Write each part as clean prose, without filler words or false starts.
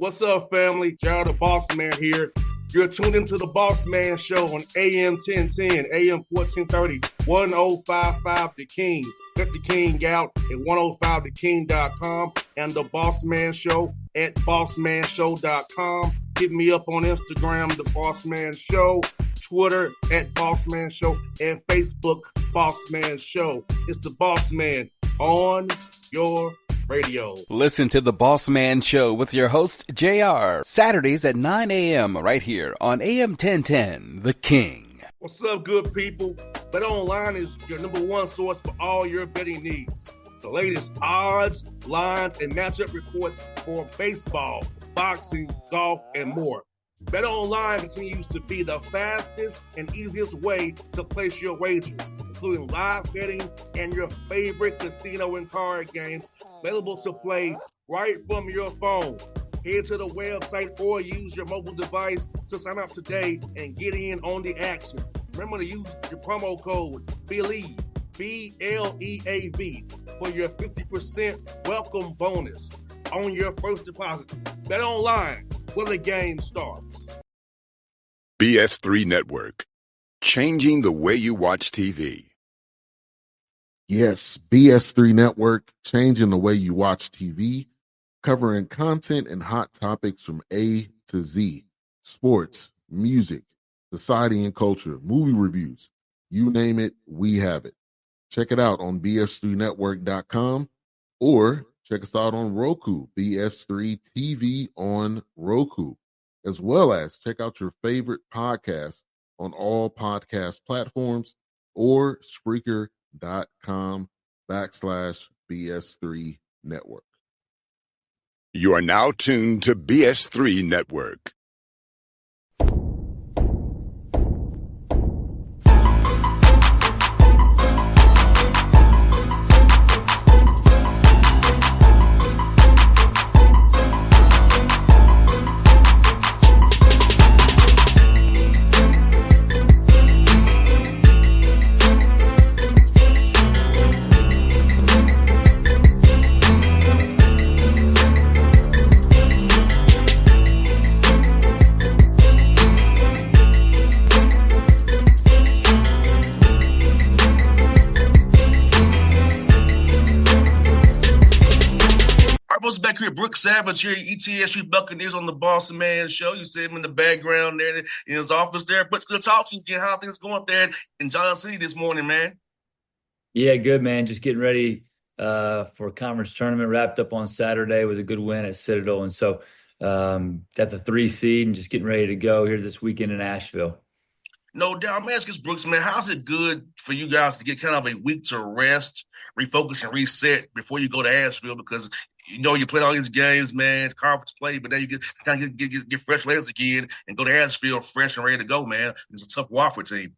What's up, family? Gerald the Bossman here. You're tuned into the Bossman Show on AM 1010, AM 1430, 1055 The King. Let the King out at 105theking.com and the Bossman Show at bossmanshow.com. Hit me up on Instagram, The Bossman Show, Twitter at Bossman Show, and Facebook, Bossman Show. It's the Bossman on your radio. Listen to the Bossman Show with your host, JR, Saturdays at 9 a.m. right here on AM 1010, The King. What's up, good people? BetOnline is your number one source for all your betting needs. The latest odds, lines, and matchup reports for baseball, boxing, golf, and more. BetOnline continues to be the fastest and easiest way to place your wagers, including live betting and your favorite casino and card games available to play right from your phone. Head to the website or use your mobile device to sign up today and get in on the action. Remember to use your promo code BELIEVE, B-L-E-A-V, for your 50% welcome bonus on your first deposit. BetOnline, where the game starts. BS3 Network, changing the way you watch TV. Yes, BS3 Network, changing the way you watch TV, covering content and hot topics from A to Z, sports, music, society and culture, movie reviews, you name it, we have it. Check it out on bs3network.com or check us out on Roku, BS3 TV on Roku, as well as check out your favorite podcast on all podcast platforms or Spreaker.com/BS3 Network. You are now tuned to BS3 Network. Back here, Brooks Savage here, ETSU Buccaneers on the Bossman Show. You see him in the background there in his office there. But it's good to talk to you again. How things going up there in Johnson City this morning, man? Yeah, good, man. Just getting ready for a conference tournament. Wrapped up on Saturday with a good win at Citadel. And so got the 3 seed and just getting ready to go here this weekend in Asheville. No doubt. I'm asking Brooks, man, how's it good for you guys to get kind of a week to rest, refocus, and reset before you go to Asheville? Because you know you play all these games, man, conference play, but then you get fresh legs again and go to Asheville fresh and ready to go, man. It's a tough Wofford team.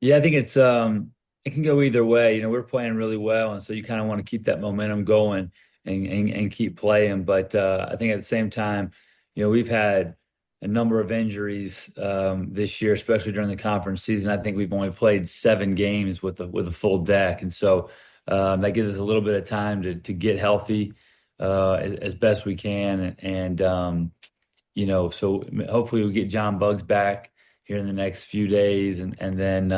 Yeah, I think it's it can go either way. You know, we're playing really well, and so you kind of want to keep that momentum going and keep playing. But I think at the same time, you know, we've had a number of injuries this year, especially during the conference season. I think we've only played 7 games with a full deck, and so that gives us a little bit of time to get healthy as best we can. And you know, so hopefully we'll get John Buggs back here in the next few days, and then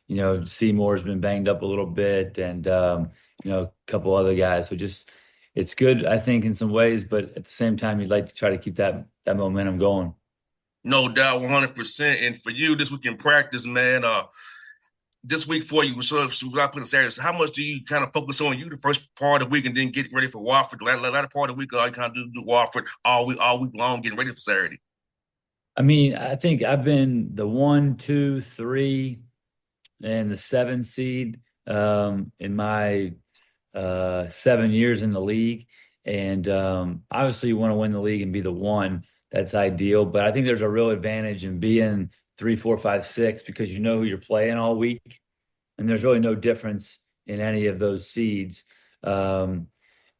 you know, Seymour's been banged up a little bit, and you know, a couple other guys. So just it's good, I think, in some ways, but at the same time, you'd like to try to keep that momentum going. No doubt, 100%. And for you, this week in practice, man, this week for you, so without putting Saturday, how much do you kind of focus on you the first part of the week and then get ready for Wofford? The latter part of the week, or you kind of do Wofford all week long, getting ready for Saturday? I mean, I think I've been the 1, 2, 3, and the 7 seed in my 7 years in the league. And obviously you want to win the league and be the 1. That's ideal. But I think there's a real advantage in being 3, 4, 5, 6 because you know who you're playing all week. And there's really no difference in any of those seeds. You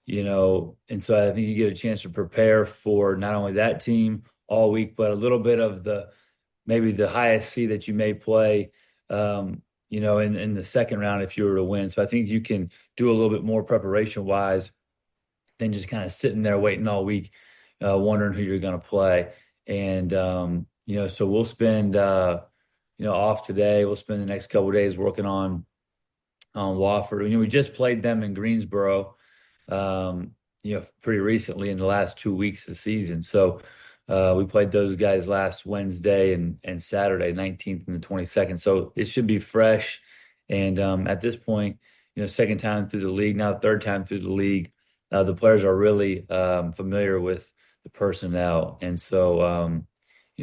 know, and so I think you get a chance to prepare for not only that team all week, but a little bit of maybe the highest seed that you may play, you know, in the second round if you were to win. So I think you can do a little bit more preparation wise than just kind of sitting there waiting all week, wondering who you're going to play. And, so we'll spend, off today. We'll spend the next couple of days working on Wofford. We just played them in Greensboro, pretty recently in the last 2 weeks of the season. So we played those guys last Wednesday and Saturday, 19th and the 22nd. So it should be fresh. And at this point, second time through the league, now third time through the league, the players are really familiar with the personnel. And so,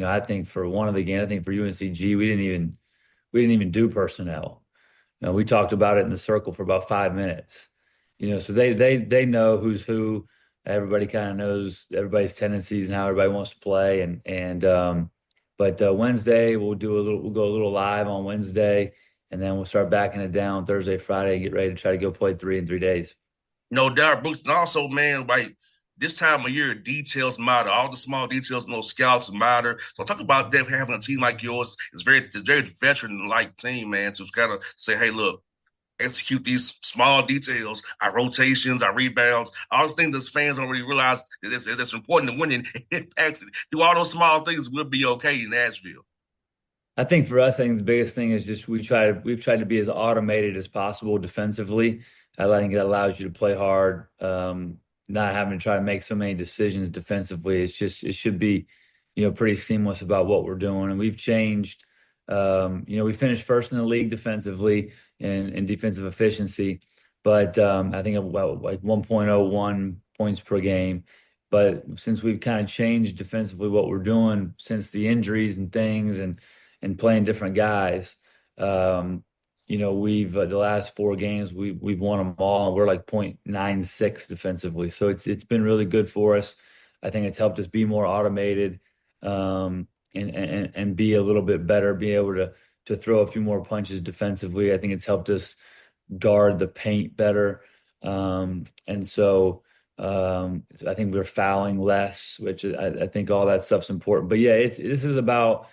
I think for one of the games, I think for UNCG, we didn't even do personnel. We talked about it in the circle for about 5 minutes. So they know who's who. Everybody kind of knows everybody's tendencies and how everybody wants to play. But Wednesday we'll go a little live on Wednesday, and then we'll start backing it down Thursday, Friday, and get ready to try to go play 3 in 3 days. No doubt, Brooks. And also, man, like this time of year, details matter. All the small details in those scouts matter. So talk about that. Having a team like yours is very veteran-like team, man. So it's got to say, hey, look, execute these small details, our rotations, our rebounds, all those things that fans don't really realize that's important to winning. Do all those small things, we'll be okay in Nashville. I think for us, I think the biggest thing is just we've tried to be as automated as possible defensively. I think it allows you to play hard, not having to try to make so many decisions defensively. It should be, pretty seamless about what we're doing. And we've changed. We finished first in the league defensively in defensive efficiency, but I think about like 1.01 points per game. But since we've kind of changed defensively what we're doing since the injuries and things and playing different guys, we've the last 4 games we've won them all, and we're like 0.96 defensively. So it's been really good for us. I think it's helped us be more automated, and be a little bit better, be able to throw a few more punches defensively. I think it's helped us guard the paint better. And so I think we're fouling less, which I think all that stuff's important. But yeah, this is about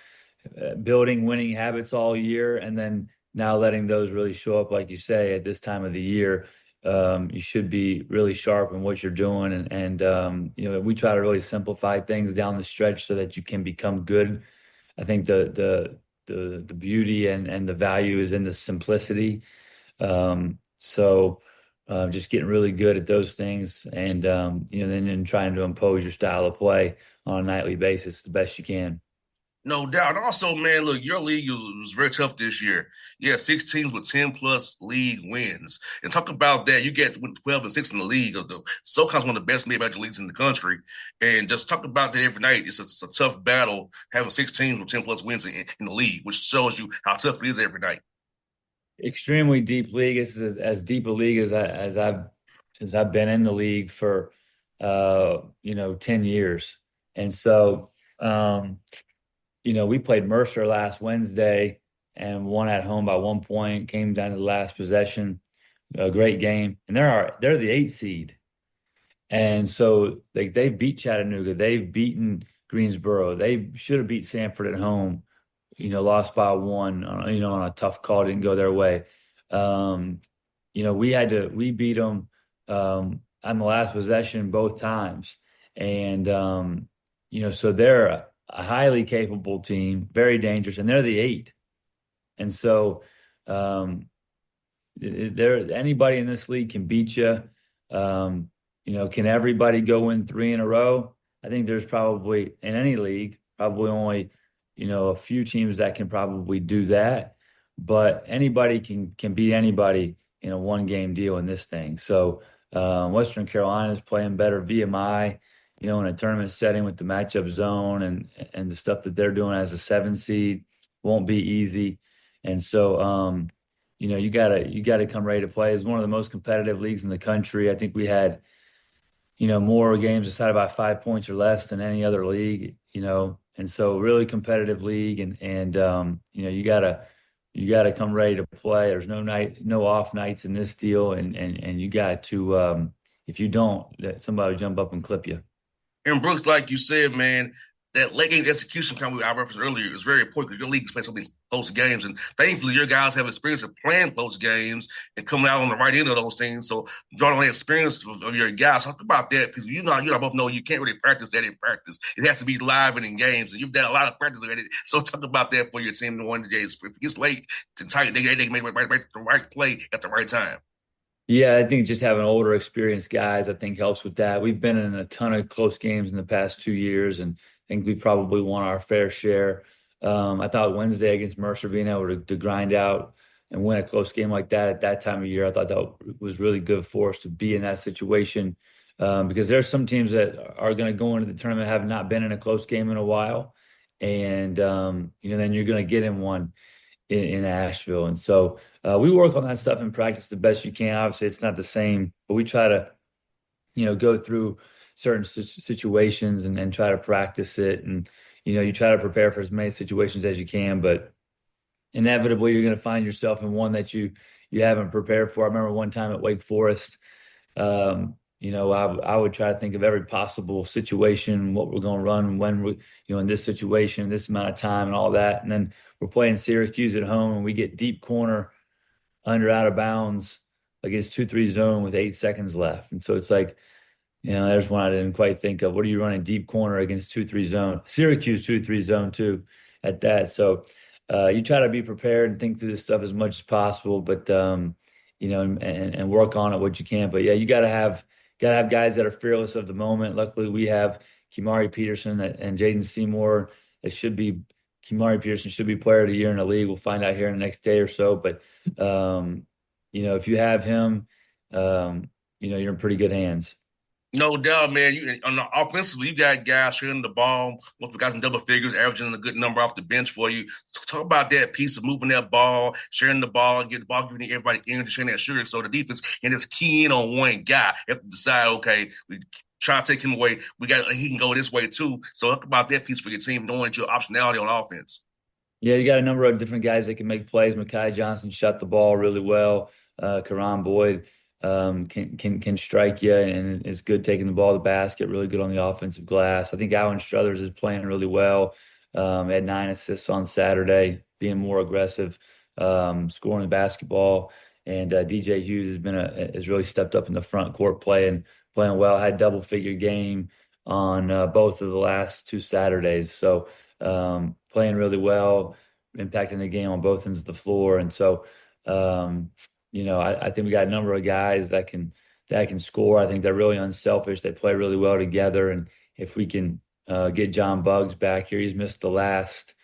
building winning habits all year, and then now letting those really show up, like you say, at this time of the year. You should be really sharp in what you're doing, and we try to really simplify things down the stretch so that you can become good. I think the beauty and the value is in the simplicity. So just getting really good at those things, and then trying to impose your style of play on a nightly basis the best you can. No doubt. And also, man, look, your league was very tough this year. You have 6 teams with 10-plus league wins. And talk about that. You get 12-6 in the league. SoCon's one of the best mid-major leagues in the country. And just talk about that every night. It's a tough battle having 6 teams with 10-plus wins in the league, which shows you how tough it is every night. Extremely deep league. It's as deep a league since I've been in the league for 10 years. And so we played Mercer last Wednesday and won at home by 1 point, came down to the last possession. A great game. And they're the 8 seed. And so they beat Chattanooga. They've beaten Greensboro. They should have beat Sanford at home, lost by 1, on a tough call, didn't go their way. We beat them on the last possession both times. And, so they're a highly capable team, very dangerous, and they're the 8. And so anybody in this league can beat you. Can everybody go win 3 in a row? I think there's probably, in any league, probably only, a few teams that can probably do that. But anybody can beat anybody in a 1-game deal in this thing. So Western Carolina's playing better VMI, in a tournament setting with the matchup zone and the stuff that they're doing as a 7 seed won't be easy. And so, you gotta come ready to play. It's one of the most competitive leagues in the country. I think we had, more games decided by 5 points or less than any other league, and so really competitive league. And you gotta come ready to play. There's no off nights in this deal. And you got to, if you don't, somebody will jump up and clip you. And Brooks, like you said, man, that late game execution kind of I referenced earlier is very important because your league is playing something close games. And thankfully, your guys have experience of playing close games and coming out on the right end of those things. So drawing on the experience of your guys, talk about that because you know both know you can't really practice that in practice. It has to be live and in games, and you've done a lot of practice already. So talk about that for your team. The one day, if it gets late and tight, they can make the right play at the right time. Yeah, I think just having older, experienced guys, I think helps with that. We've been in a ton of close games in the past 2 years, and I think we've probably won our fair share. I thought Wednesday against Mercer, being able to grind out and win a close game like that at that time of year, I thought that was really good for us to be in that situation. Because there's some teams that are going to go into the tournament have not been in a close game in a while, and then you're going to get in one in Asheville. And so we work on that stuff in practice the best you can. Obviously, it's not the same, but we try to, go through certain situations and try to practice it. And, you try to prepare for as many situations as you can, but inevitably you're going to find yourself in one that you haven't prepared for. I remember one time at Wake Forest, I would try to think of every possible situation, what we're going to run, when we, in this situation, this amount of time and all that. And then we're playing Syracuse at home and we get deep corner under out of bounds against 2-3 zone with 8 seconds left. And so it's like, there's one I didn't quite think of. What are you running deep corner against 2-3 zone? Syracuse 2-3 zone too at that. So you try to be prepared and think through this stuff as much as possible, but and work on it what you can. But yeah, you gotta have guys that are fearless of the moment. Luckily, we have Kimari Peterson and Jaden Seymour. Kimari Peterson should be player of the year in the league. We'll find out here in the next day or so. But if you have him, you're in pretty good hands. No doubt, man. On the offensively, you got guys sharing the ball. Multiple guys in double figures, averaging a good number off the bench for you. Talk about that piece of moving that ball, sharing the ball, get the ball, giving everybody energy, sharing that sugar. So the defense can just key in on one guy. You have to decide, okay, we try to take him away. He can go this way too. So talk about that piece for your team, knowing your optionality on offense. Yeah, you got a number of different guys that can make plays. Mekhi Johnson shot the ball really well. Karan Boyd can strike you and is good taking the ball to the basket, really good on the offensive glass. I think Alan Struthers is playing really well. Had 9 assists on Saturday, being more aggressive, scoring the basketball. And DJ Hughes has really stepped up in the front court playing well. Had double-figure game on both of the last 2 Saturdays. So playing really well, impacting the game on both ends of the floor. And so I think we got a number of guys that can score. I think they're really unselfish. They play really well together. And if we can get John Buggs back here, he's missed the last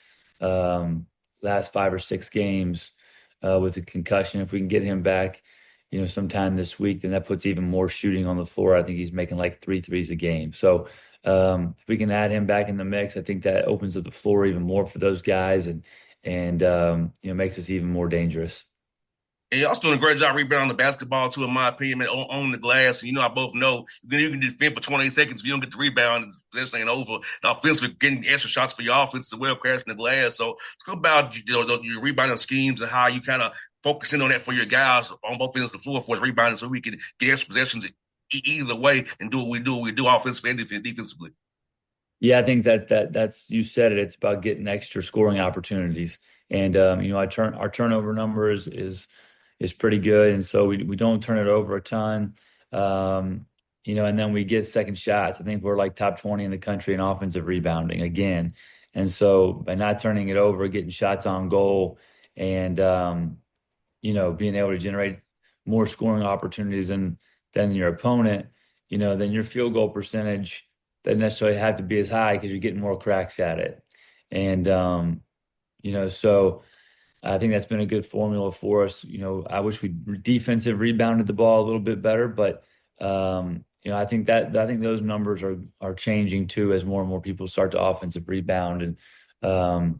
5 or 6 games with a concussion. If we can get him back, sometime this week, then that puts even more shooting on the floor. I think he's making like 3 threes a game. So if we can add him back in the mix, I think that opens up the floor even more for those guys and makes us even more dangerous. And you're also doing a great job rebounding the basketball, too, in my opinion, on the glass. And, I both know you can defend for 28 seconds. If you don't get the rebound, this ain't over. The offensive, getting extra shots for your offense as well, crashing the glass. So talk about your rebounding schemes and how you kind of focusing on that for your guys on both ends of the floor for rebounding so we can get extra possessions either way and do what we do offensively and defensively. Yeah, I think that's you said it. It's about getting extra scoring opportunities. And, our turnover number is pretty good. And so we don't turn it over a ton, and then we get second shots. I think we're like top 20 in the country in offensive rebounding again. And so by not turning it over, getting shots on goal and, being able to generate more scoring opportunities than your opponent, then your field goal percentage doesn't necessarily have to be as high because you're getting more cracks at it. And, so I think that's been a good formula for us. I wish we defensive rebounded the ball a little bit better, but I think those numbers are changing too as more and more people start to offensive rebound. And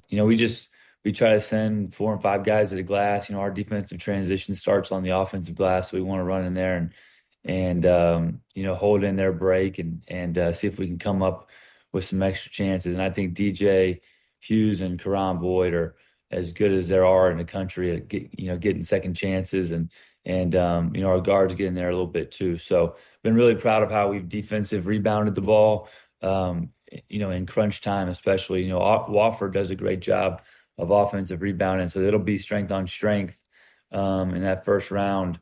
we try to send 4 and 5 guys to the glass. Our defensive transition starts on the offensive glass, so we want to run in there and hold in their break and see if we can come up with some extra chances. And I think DJ Hughes and Karan Boyd are as good as there are in the country at getting second chances and our guards getting there a little bit too. So been really proud of how we've defensive rebounded the ball, in crunch time especially. Wofford does a great job of offensive rebounding. So it'll be strength on strength in that first round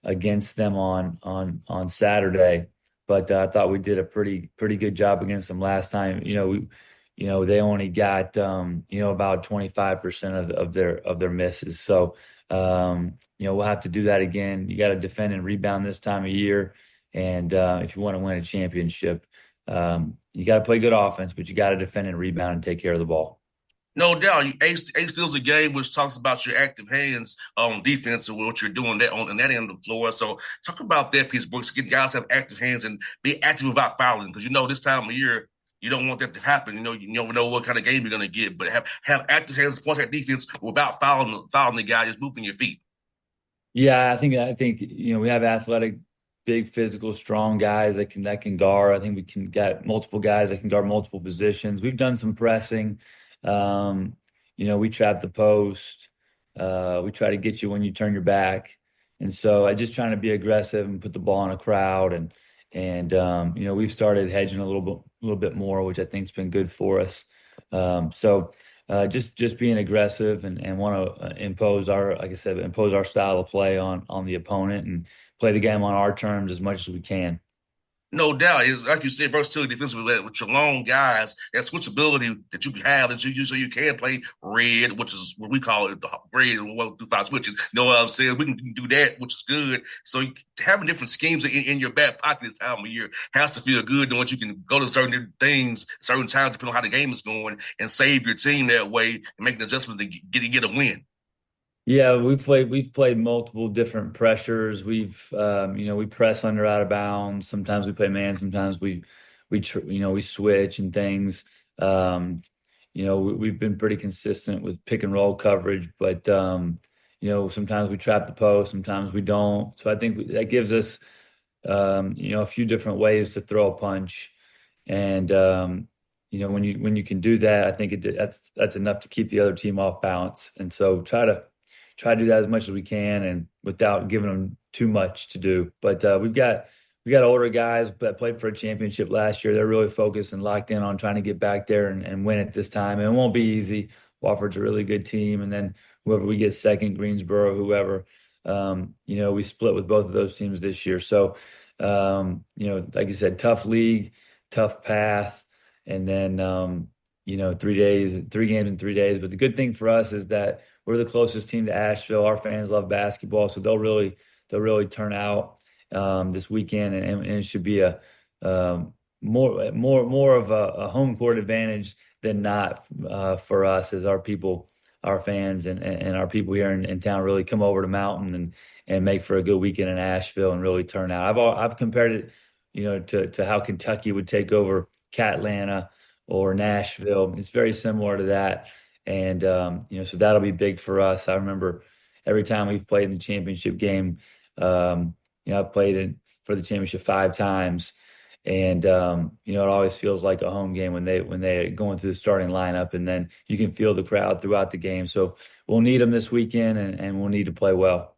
against them on Saturday. But I thought we did a pretty good job against them last time. They only got about 25% of their misses. So we'll have to do that again. You got to defend and rebound this time of year, and if you want to win a championship, you got to play good offense, but you got to defend and rebound and take care of the ball. No doubt. Ace steals a game, which talks about your active hands on defense and what you're doing that on that end of the floor. So talk about that piece, Brooks. Get guys to have active hands and be active without fouling, because this time of year you don't want that to happen. You never know what kind of game you're going to get, but have active hands, point that defense without fouling the guy, just moving your feet. Yeah, I think we have athletic, big, physical, strong guys that can guard. I think we can get multiple guys that can guard multiple positions. We've done some pressing. We trap the post. We try to get you when you turn your back, and so I just trying to be aggressive and put the ball in a crowd. And we've started hedging a little bit more, which I think's been good for us. Just being aggressive and want to impose our style of play on the opponent and play the game on our terms as much as we can. No doubt. It's, like you said, versatility defensively with your long guys, that switchability that you have, so you can play red, which is what we call it, the red and 1 through 5 switches. You know what I'm saying? We can do that, which is good. So having different schemes in your back pocket this time of year has to feel good, knowing you can go to certain things, certain times, depending on how the game is going, and save your team that way and make an adjustment to get a win. Yeah, we've played multiple different pressures. We press under out of bounds. Sometimes we play man. Sometimes we switch and things. We've been pretty consistent with pick and roll coverage, but sometimes we trap the post, sometimes we don't. So I think that gives us a few different ways to throw a punch, and when you can do that, I think that's enough to keep the other team off balance. And so try to do that as much as we can and without giving them too much to do. But we got older guys that played for a championship last year. They're really focused and locked in on trying to get back there and win it this time. And it won't be easy. Wofford's a really good team. And then whoever we get second, Greensboro, whoever, we split with both of those teams this year. So, like you said, tough league, tough path. And then, 3 games in 3 days. But the good thing for us is that we're the closest team to Asheville. Our fans love basketball, so they'll really turn out this weekend, and it should be a more of a home court advantage than not for us, as our people, our fans, and our people here in town really come over to Mountain and make for a good weekend in Asheville and really turn out. I've compared it, to how Kentucky would take over Catlanta or Nashville. It's very similar to that. And, so that'll be big for us. I remember every time we've played in the championship game, I've played for the championship 5 times. And, it always feels like a home game when they're going through the starting lineup, and then you can feel the crowd throughout the game. So we'll need them this weekend, and we'll need to play well.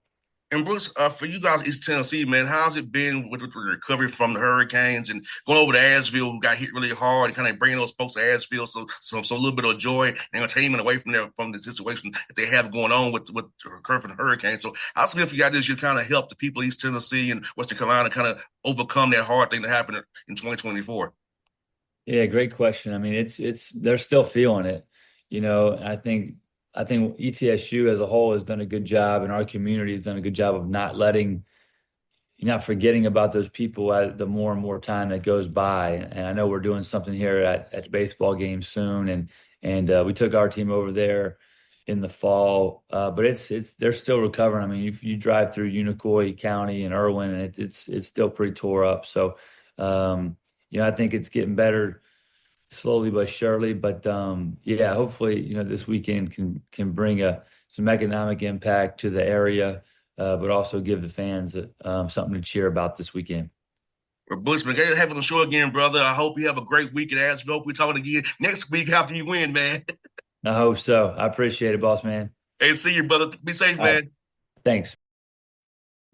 And Bruce, for you guys, East Tennessee, man, how's it been with the recovery from the hurricanes and going over to Asheville, who got hit really hard, and kind of bringing those folks to Asheville, so a little bit of joy and entertainment away from the situation that they have going on with the recovery from the hurricane. So how's it been for you guys this year, kind of help the people of East Tennessee and Western Carolina kind of overcome that hard thing that happened in 2024? Yeah, great question. I mean, they're still feeling it. I think ETSU as a whole has done a good job, and our community has done a good job of not forgetting about those people the more and more time that goes by. And I know we're doing something here at the baseball game soon, and we took our team over there in the fall, but they're still recovering. I mean, if you drive through Unicoi County and Irwin, and it's still pretty tore up. So, I think it's getting better slowly but surely. But hopefully, this weekend can bring some economic impact to the area, but also give the fans something to cheer about this weekend. Well, Bossman, great having the show again, brother. I hope you have a great week at Asheville. Hope we talk again next week after you win, man. I hope so. I appreciate it, boss man. Hey, see you, brother. Be safe, man. Thanks.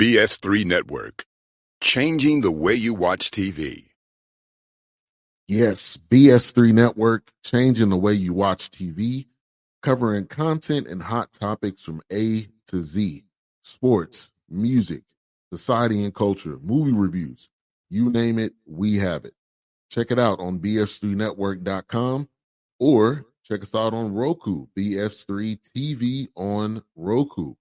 BS3 Network, changing the way you watch TV. Yes, BS3 Network, changing the way you watch TV. covering content and hot topics from A to Z, sports, music, society and culture, movie reviews. You name it, we have it. Check it out on bs3network.com or check us out on Roku, BS3 TV on Roku,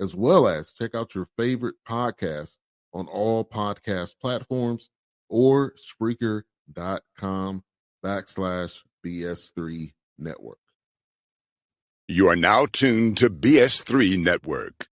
as well as check out your favorite podcast on all podcast platforms or Spreaker.com/BS3 Network. You are now tuned to BS3 Network.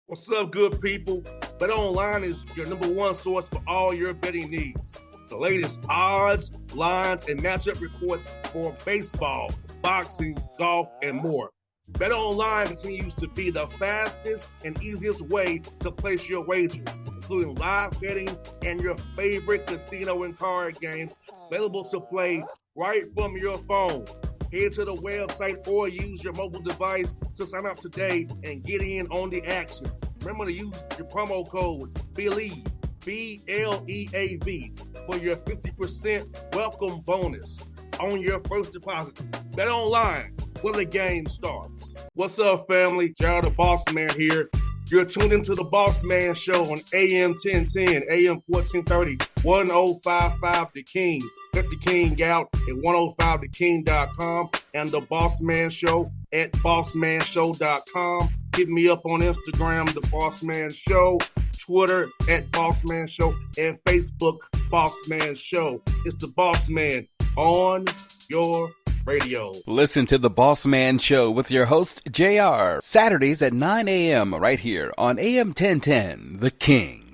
What's up, good people? Bet Online is your number one source for all your betting needs. The latest odds, lines, and matchup reports for baseball, boxing, golf, and more. Bet Online continues to be the fastest and easiest way to place your wagers, including live betting and your favorite casino and card games available to play right from your phone. Head to the website or use your mobile device to sign up today and get in on the action. Remember to use your promo code BELIEVE, BLEAV, for your 50% welcome bonus on your first deposit. Bet Online, where the game starts. What's up, family? Jared the Bossman here. You're tuned into the Bossman Show on AM 1010, AM 1430, 1055 The King. Let the King out at 105theking.com and the Bossman Show at bossmanshow.com. Hit me up on Instagram, the Bossman Show, Twitter at Bossman Show, and Facebook, Bossman Show. It's the Bossman on your radio. Listen to the Bossman Show with your host, JR, Saturdays at 9 a.m. right here on AM 1010, The King.